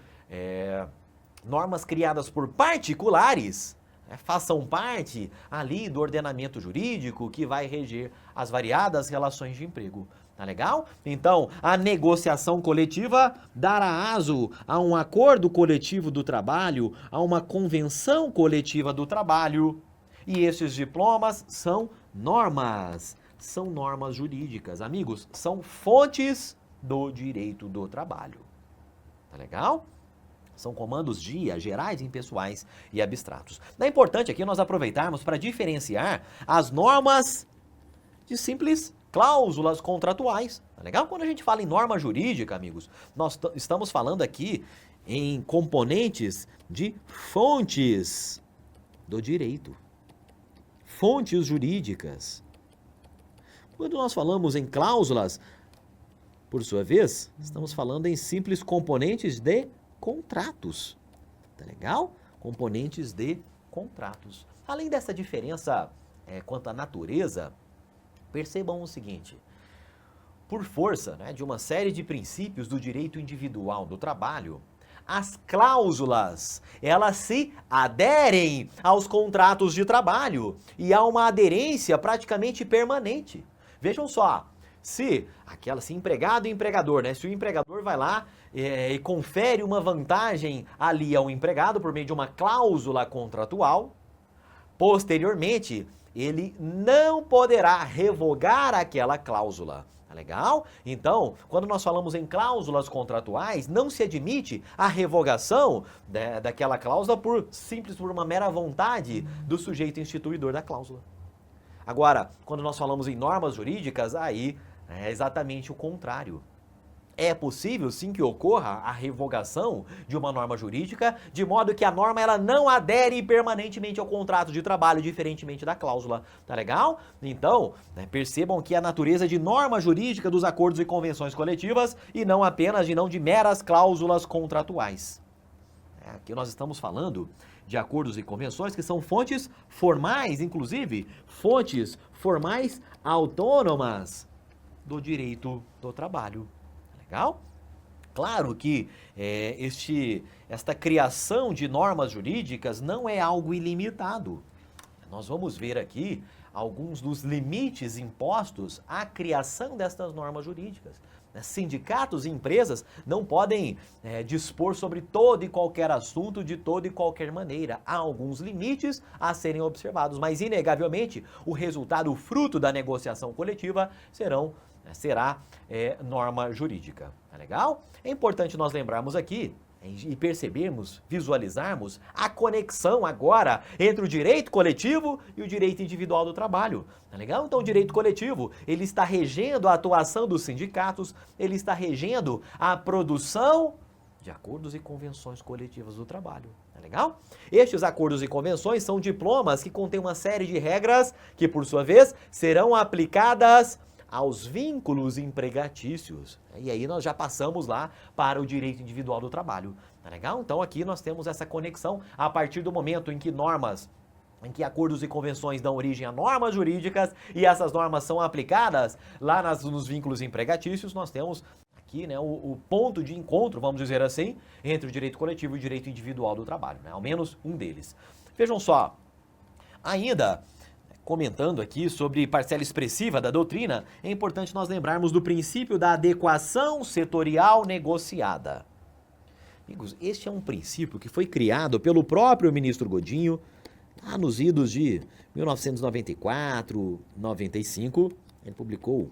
normas criadas por particulares façam parte ali do ordenamento jurídico que vai reger as variadas relações de emprego. Tá legal? Então, a negociação coletiva dará aso a um acordo coletivo do trabalho, a uma convenção coletiva do trabalho. E esses diplomas são normas jurídicas. Amigos, são fontes do direito do trabalho. Tá legal? São comandos gerais, impessoais e abstratos. É importante aqui nós aproveitarmos para diferenciar as normas de simples cláusulas contratuais. Tá legal? Quando a gente fala em norma jurídica, amigos, nós estamos falando aqui em componentes de fontes do direito. Fontes jurídicas. Quando nós falamos em cláusulas, por sua vez, estamos falando em simples componentes de contratos, tá legal? Componentes de contratos. Além dessa diferença quanto à natureza, percebam o seguinte: por força, né, de uma série de princípios do direito individual do trabalho, as cláusulas, elas se aderem aos contratos de trabalho e há uma aderência praticamente permanente. Vejam só, se empregado e empregador, né, se o empregador vai lá e confere uma vantagem ali ao empregado por meio de uma cláusula contratual, posteriormente, ele não poderá revogar aquela cláusula. Tá legal? Então, quando nós falamos em cláusulas contratuais, não se admite a revogação daquela cláusula por uma mera vontade do sujeito instituidor da cláusula. Agora, quando nós falamos em normas jurídicas, aí é exatamente o contrário. É possível sim que ocorra a revogação de uma norma jurídica, de modo que a norma ela não adere permanentemente ao contrato de trabalho, diferentemente da cláusula. Tá legal? Então, percebam que a natureza de norma jurídica dos acordos e convenções coletivas e não apenas de meras cláusulas contratuais. Aqui nós estamos falando de acordos e convenções que são fontes formais, inclusive fontes formais autônomas do direito do trabalho. Legal? Claro que esta criação de normas jurídicas não é algo ilimitado. Nós vamos ver aqui alguns dos limites impostos à criação destas normas jurídicas. Sindicatos e empresas não podem dispor sobre todo e qualquer assunto de toda e qualquer maneira. Há alguns limites a serem observados, mas inegavelmente o resultado, o fruto da negociação coletiva será norma jurídica. Tá legal? É importante nós lembrarmos aqui e percebermos, visualizarmos a conexão agora entre o direito coletivo e o direito individual do trabalho. Tá legal? Então o direito coletivo, ele está regendo a atuação dos sindicatos, ele está regendo a produção de acordos e convenções coletivas do trabalho. Tá legal? Estes acordos e convenções são diplomas que contêm uma série de regras que, por sua vez, serão aplicadas aos vínculos empregatícios. E aí nós já passamos lá para o direito individual do trabalho. Tá legal? Então aqui nós temos essa conexão a partir do momento em que acordos e convenções dão origem a normas jurídicas e essas normas são aplicadas lá nos vínculos empregatícios, nós temos aqui, né, o ponto de encontro, vamos dizer assim, entre o direito coletivo e o direito individual do trabalho, né? Ao menos um deles. Vejam só, ainda comentando aqui sobre parcela expressiva da doutrina, é importante nós lembrarmos do princípio da adequação setorial negociada. Amigos, este é um princípio que foi criado pelo próprio ministro Godinho, lá nos idos de 1994, 95, ele publicou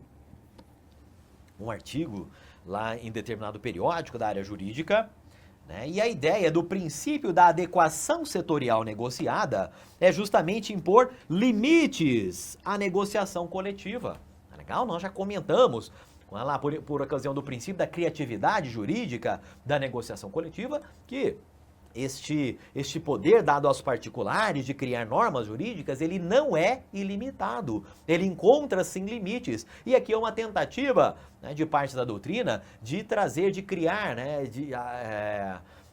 um artigo lá em determinado periódico da área jurídica, né? E a ideia do princípio da adequação setorial negociada é justamente impor limites à negociação coletiva. Tá legal? Nós já comentamos lá por ocasião do princípio da criatividade jurídica da negociação coletiva que este poder dado aos particulares de criar normas jurídicas, ele não é ilimitado, ele encontra sim limites. E aqui é uma tentativa, né, de parte da doutrina de trazer, de criar, né,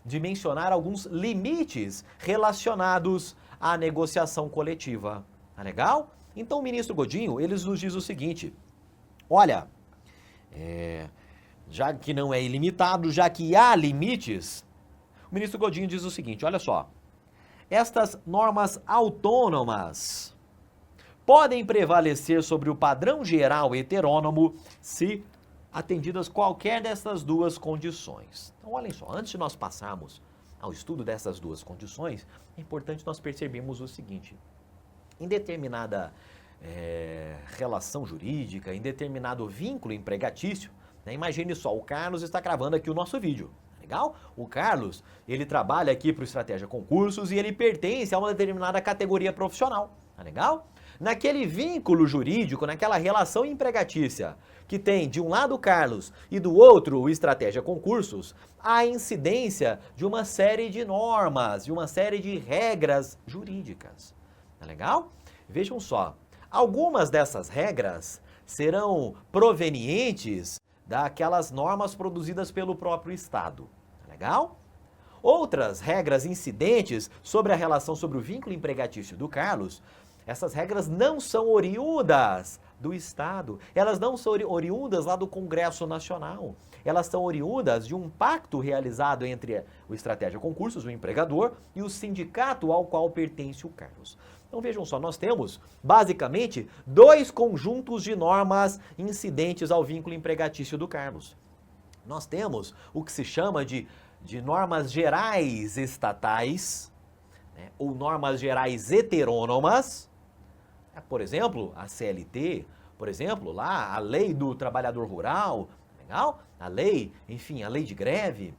de mencionar alguns limites relacionados à negociação coletiva. Tá legal? Então o ministro Godinho, ele nos diz o seguinte, olha, já que não é ilimitado, já que há limites, o ministro Godinho diz o seguinte, olha só, estas normas autônomas podem prevalecer sobre o padrão geral heterônomo se atendidas qualquer dessas duas condições. Então, olhem só, antes de nós passarmos ao estudo dessas duas condições, é importante nós percebermos o seguinte, em determinada relação jurídica, em determinado vínculo empregatício, né, imagine só, o Carlos está gravando aqui o nosso vídeo. Legal? O Carlos, ele trabalha aqui para o Estratégia Concursos e ele pertence a uma determinada categoria profissional. Tá legal? Naquele vínculo jurídico, naquela relação empregatícia que tem de um lado o Carlos e do outro o Estratégia Concursos, há incidência de uma série de normas, de uma série de regras jurídicas. Tá legal? Vejam só, algumas dessas regras serão provenientes daquelas normas produzidas pelo próprio Estado. Legal? Outras regras incidentes sobre a relação, sobre o vínculo empregatício do Carlos, Essas regras não são oriundas do Estado, elas não são oriundas lá do Congresso Nacional, elas são oriundas de um pacto realizado entre o Estratégia Concursos, o empregador, e o sindicato ao qual pertence o Carlos. Então vejam só, nós temos basicamente dois conjuntos de normas incidentes ao vínculo empregatício do Carlos. Nós temos o que se chama de normas gerais estatais, né, ou normas gerais heterônomas. Por exemplo, a CLT, por exemplo, lá a lei do trabalhador rural, legal? A lei, enfim, a lei de greve.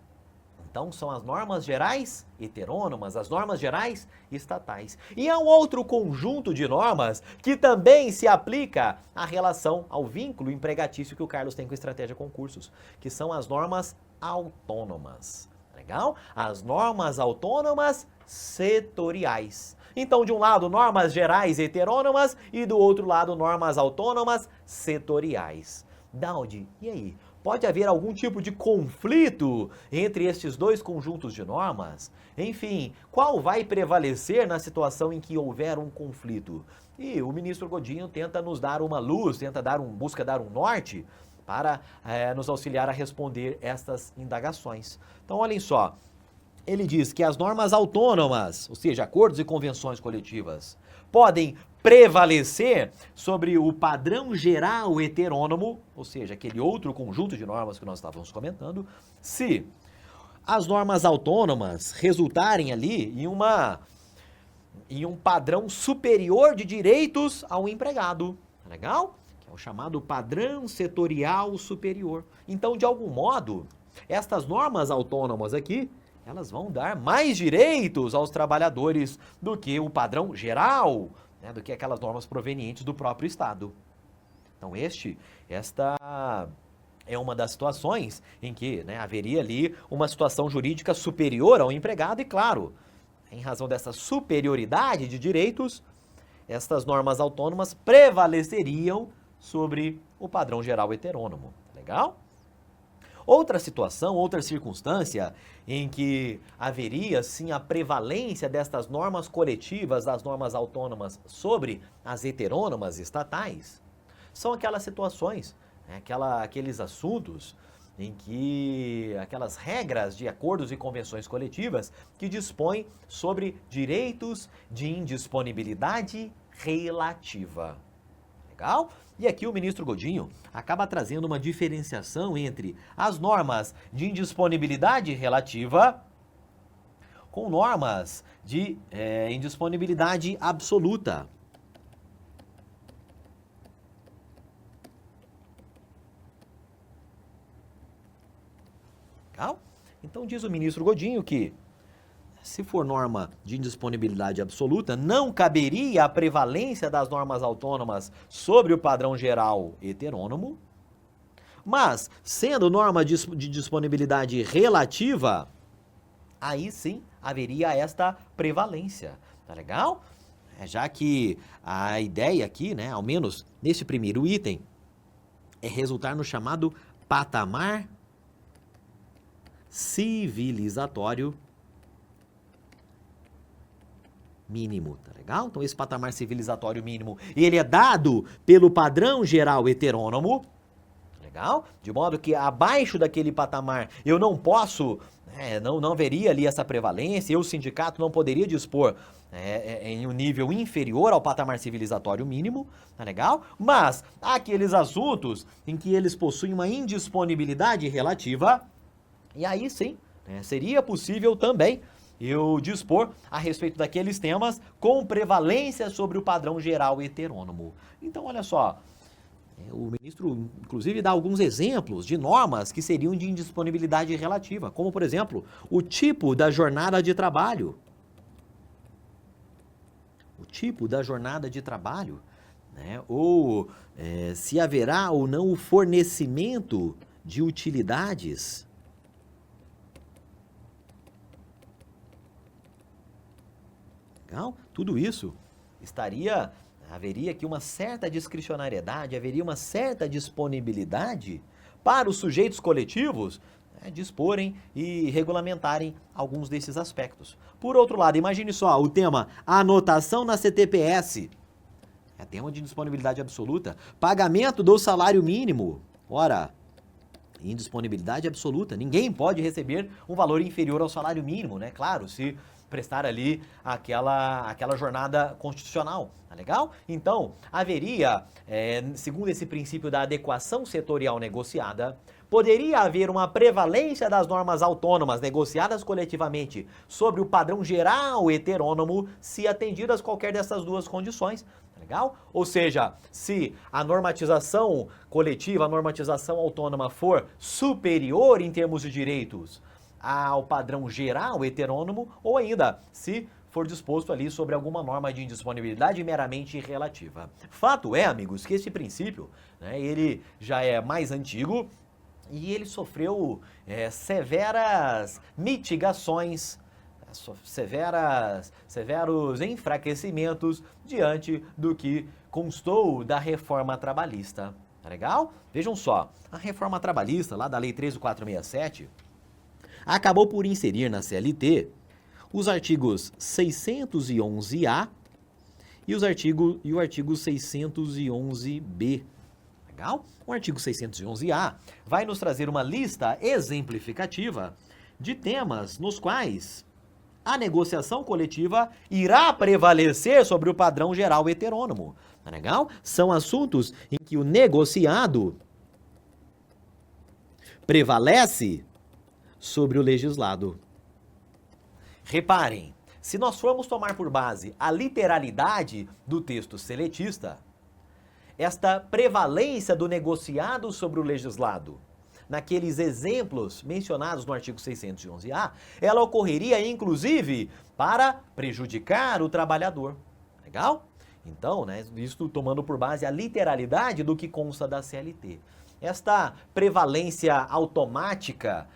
Então são as normas gerais heterônomas, as normas gerais estatais. E há um outro conjunto de normas que também se aplica à relação, ao vínculo empregatício que o Carlos tem com a Estratégia Concursos, que são as normas autônomas. Legal? As normas autônomas setoriais. Então, de um lado, normas gerais heterônomas e do outro lado, normas autônomas setoriais. Daudi, e aí? Pode haver algum tipo de conflito entre estes dois conjuntos de normas? Enfim, qual vai prevalecer na situação em que houver um conflito? E o ministro Godinho tenta nos dar uma luz, busca dar um norte para nos auxiliar a responder estas indagações. Então, olhem só. Ele diz que as normas autônomas, ou seja, acordos e convenções coletivas, podem prevalecer sobre o padrão geral heterônomo, ou seja, aquele outro conjunto de normas que nós estávamos comentando, se as normas autônomas resultarem ali em um padrão superior de direitos ao empregado. Legal? Que é o chamado padrão setorial superior. Então, de algum modo, estas normas autônomas aqui, elas vão dar mais direitos aos trabalhadores do que o padrão geral, né, do que aquelas normas provenientes do próprio Estado. Então, esta é uma das situações em que, né, haveria ali uma situação jurídica superior ao empregado e, claro, em razão dessa superioridade de direitos, estas normas autônomas prevaleceriam sobre o padrão geral heterônomo. Legal? Outra situação, outra circunstância em que haveria sim a prevalência destas normas coletivas, das normas autônomas sobre as heterônomas estatais, são aquelas situações, né, aqueles assuntos em que aquelas regras de acordos e convenções coletivas que dispõem sobre direitos de indisponibilidade relativa. Legal? E aqui o ministro Godinho acaba trazendo uma diferenciação entre as normas de indisponibilidade relativa com normas de indisponibilidade absoluta. Legal? Então diz o ministro Godinho que, se for norma de indisponibilidade absoluta, não caberia a prevalência das normas autônomas sobre o padrão geral heterônomo, mas, sendo norma de disponibilidade relativa, aí sim haveria esta prevalência, tá legal? Já que a ideia aqui, né, ao menos nesse primeiro item, é resultar no chamado patamar civilizatório mínimo, tá legal? Então esse patamar civilizatório mínimo, ele é dado pelo padrão geral heterônomo, legal? De modo que abaixo daquele patamar eu não posso, não haveria ali essa prevalência, o sindicato não poderia dispor em um nível inferior ao patamar civilizatório mínimo, tá legal? Mas aqueles assuntos em que eles possuem uma indisponibilidade relativa, e aí sim, seria possível também eu dispor a respeito daqueles temas com prevalência sobre o padrão geral heterônomo. Então, olha só, o ministro, inclusive, dá alguns exemplos de normas que seriam de indisponibilidade relativa, como, por exemplo, o tipo da jornada de trabalho. O tipo da jornada de trabalho, né? Ou se haverá ou não o fornecimento de utilidades. Tudo isso haveria aqui uma certa discricionariedade, haveria uma certa disponibilidade para os sujeitos coletivos disporem e regulamentarem alguns desses aspectos. Por outro lado, imagine só o tema anotação na CTPS. É tema de indisponibilidade absoluta. Pagamento do salário mínimo. Ora, indisponibilidade absoluta. Ninguém pode receber um valor inferior ao salário mínimo, né? Claro, se prestar ali aquela jornada constitucional, tá legal? Então, haveria, segundo esse princípio da adequação setorial negociada, poderia haver uma prevalência das normas autônomas negociadas coletivamente sobre o padrão geral heterônomo se atendidas qualquer dessas duas condições. Legal? Ou seja, se a normatização coletiva, a normatização autônoma for superior em termos de direitos ao padrão geral heterônomo, ou ainda, se for disposto ali sobre alguma norma de indisponibilidade meramente relativa. Fato é, amigos, que esse princípio, né, ele já é mais antigo e ele sofreu severas mitigações, severos enfraquecimentos diante do que constou da reforma trabalhista. Tá legal? Vejam só, a reforma trabalhista lá da Lei 13.467 acabou por inserir na CLT os artigos 611-A e o artigo 611-B. Legal? O artigo 611-A vai nos trazer uma lista exemplificativa de temas nos quais a negociação coletiva irá prevalecer sobre o padrão geral heterônomo. Tá legal? São assuntos em que o negociado prevalece sobre o legislado. Reparem, se nós formos tomar por base a literalidade do texto seletista, esta prevalência do negociado sobre o legislado, naqueles exemplos mencionados no artigo 611-A, ela ocorreria inclusive para prejudicar o trabalhador. Legal? Então, né, isso tomando por base a literalidade do que consta da CLT. Esta prevalência automática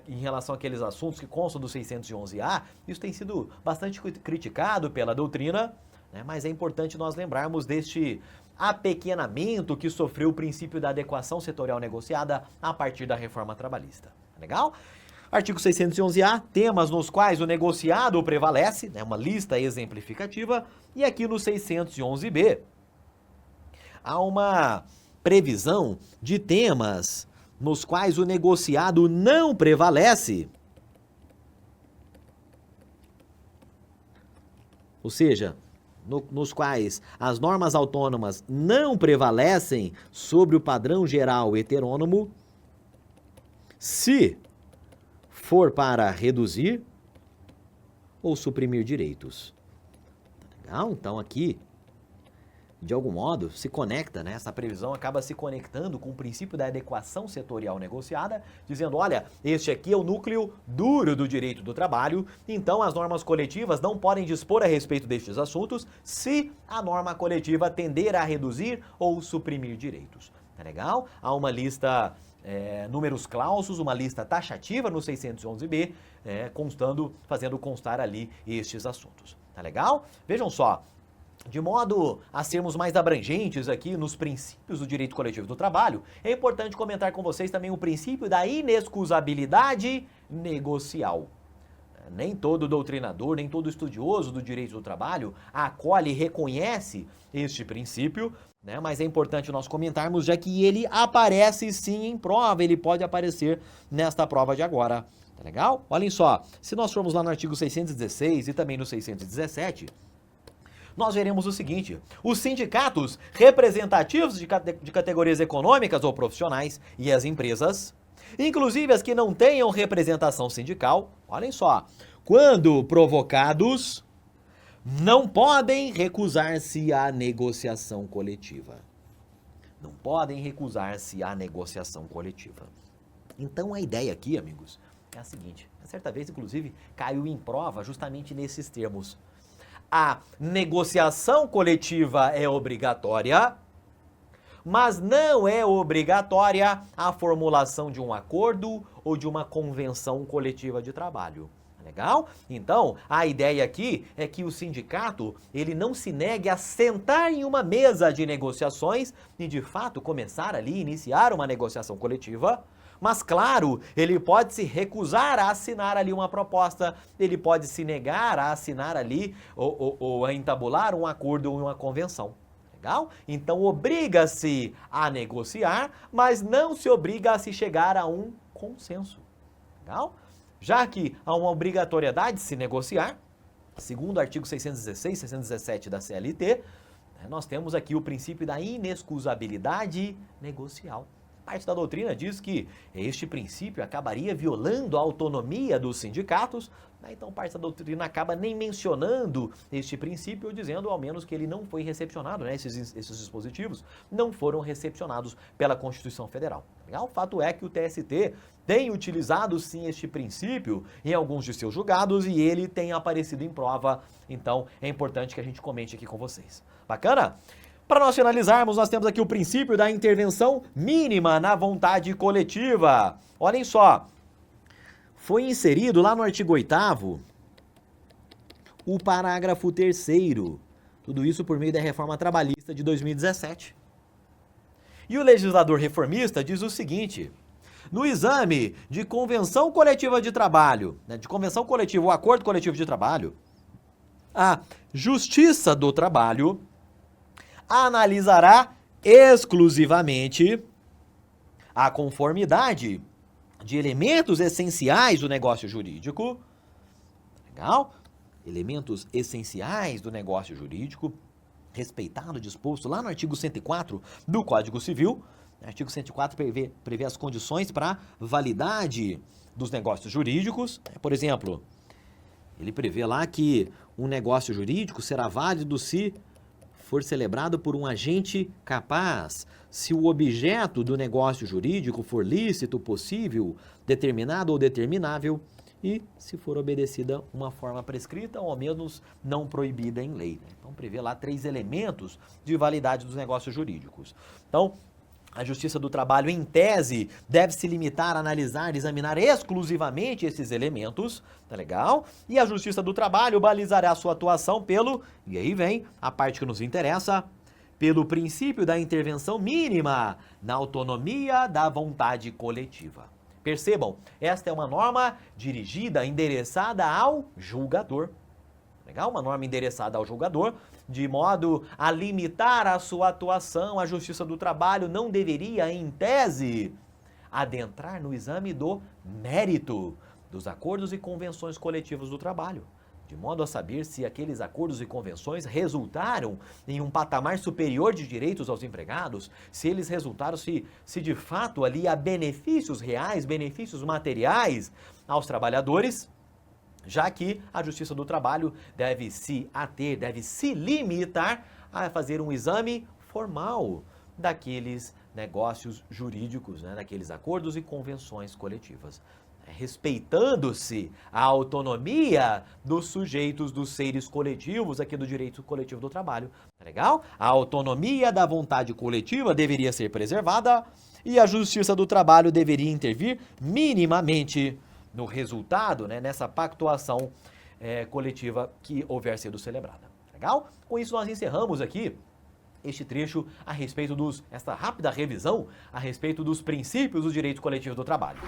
em relação àqueles assuntos que constam do 611-A, isso tem sido bastante criticado pela doutrina, né, mas é importante nós lembrarmos deste apequenamento que sofreu o princípio da adequação setorial negociada a partir da reforma trabalhista. Legal? Artigo 611-A, temas nos quais o negociado prevalece, né, uma lista exemplificativa, e aqui no 611-B há uma previsão de temas nos quais o negociado não prevalece. Ou seja, nos quais as normas autônomas não prevalecem sobre o padrão geral heterônomo, se for para reduzir ou suprimir direitos. Legal? Então aqui, de algum modo, se conecta, né? Essa previsão acaba se conectando com o princípio da adequação setorial negociada, dizendo, olha, este aqui é o núcleo duro do direito do trabalho, então as normas coletivas não podem dispor a respeito destes assuntos se a norma coletiva tender a reduzir ou suprimir direitos. Tá legal? Há uma lista, números clausos, uma lista taxativa no 611-B, fazendo constar ali estes assuntos. Tá legal? Vejam só. De modo a sermos mais abrangentes aqui nos princípios do direito coletivo do trabalho, é importante comentar com vocês também o princípio da inexcusabilidade negocial. Nem todo doutrinador, nem todo estudioso do direito do trabalho acolhe e reconhece este princípio, né? Mas é importante nós comentarmos, já que ele aparece sim em prova, ele pode aparecer nesta prova de agora. Tá legal? Olhem só, se nós formos lá no artigo 616 e também no 617... nós veremos o seguinte: os sindicatos representativos de categorias econômicas ou profissionais e as empresas, inclusive as que não tenham representação sindical, olhem só, quando provocados, não podem recusar-se à negociação coletiva. Não podem recusar-se à negociação coletiva. Então a ideia aqui, amigos, é a seguinte: certa vez, inclusive, caiu em prova justamente nesses termos. A negociação coletiva é obrigatória, mas não é obrigatória a formulação de um acordo ou de uma convenção coletiva de trabalho. Legal? Então, a ideia aqui é que o sindicato, ele não se negue a sentar em uma mesa de negociações e, de fato, começar ali, iniciar uma negociação coletiva. Mas, claro, ele pode se recusar a assinar ali uma proposta, ele pode se negar a assinar ali ou a entabular um acordo ou uma convenção. Legal? Então obriga-se a negociar, mas não se obriga a se chegar a um consenso. Legal? Já que há uma obrigatoriedade de se negociar, segundo o artigo 616, 617 da CLT, nós temos aqui o princípio da inexcusabilidade negocial. Parte da doutrina diz que este princípio acabaria violando a autonomia dos sindicatos, né? Então parte da doutrina acaba nem mencionando este princípio, dizendo ao menos que ele não foi recepcionado, né? Esses dispositivos não foram recepcionados pela Constituição Federal. O fato é que o TST tem utilizado sim este princípio em alguns de seus julgados e ele tem aparecido em prova, então é importante que a gente comente aqui com vocês. Bacana? Para nós finalizarmos, nós temos aqui o princípio da intervenção mínima na vontade coletiva. Olhem só, foi inserido lá no artigo 8º o parágrafo 3º, tudo isso por meio da reforma trabalhista de 2017. E o legislador reformista diz o seguinte: no exame de convenção coletiva de trabalho, né, de convenção coletiva ou acordo coletivo de trabalho, a Justiça do Trabalho analisará exclusivamente a conformidade de elementos essenciais do negócio jurídico. Legal? Elementos essenciais do negócio jurídico, respeitado, disposto lá no artigo 104 do Código Civil. O artigo 104 prevê as condições para validade dos negócios jurídicos. Por exemplo, ele prevê lá que um negócio jurídico será válido se for celebrado por um agente capaz, se o objeto do negócio jurídico for lícito, possível, determinado ou determinável e se for obedecida uma forma prescrita ou ao menos não proibida em lei. Então prevê lá 3 elementos de validade dos negócios jurídicos. Então, a Justiça do Trabalho, em tese, deve se limitar a analisar e examinar exclusivamente esses elementos, tá legal? E a Justiça do Trabalho balizará a sua atuação pelo, e aí vem a parte que nos interessa, pelo princípio da intervenção mínima na autonomia da vontade coletiva. Percebam, esta é uma norma dirigida, endereçada ao julgador. Legal? Uma norma endereçada ao julgador, de modo a limitar a sua atuação. A Justiça do Trabalho não deveria, em tese, adentrar no exame do mérito dos acordos e convenções coletivas do trabalho, de modo a saber se aqueles acordos e convenções resultaram em um patamar superior de direitos aos empregados, se eles resultaram, se de fato ali há benefícios reais, benefícios materiais aos trabalhadores, já que a Justiça do Trabalho deve se ater, deve se limitar a fazer um exame formal daqueles negócios jurídicos, né, daqueles acordos e convenções coletivas, respeitando-se a autonomia dos sujeitos, dos seres coletivos aqui do direito coletivo do trabalho. Tá legal? A autonomia da vontade coletiva deveria ser preservada e a Justiça do Trabalho deveria intervir minimamente no resultado, né, nessa pactuação coletiva que houver sido celebrada. Legal? Com isso nós encerramos aqui este trecho a respeito esta rápida revisão a respeito dos princípios do direito coletivo do trabalho.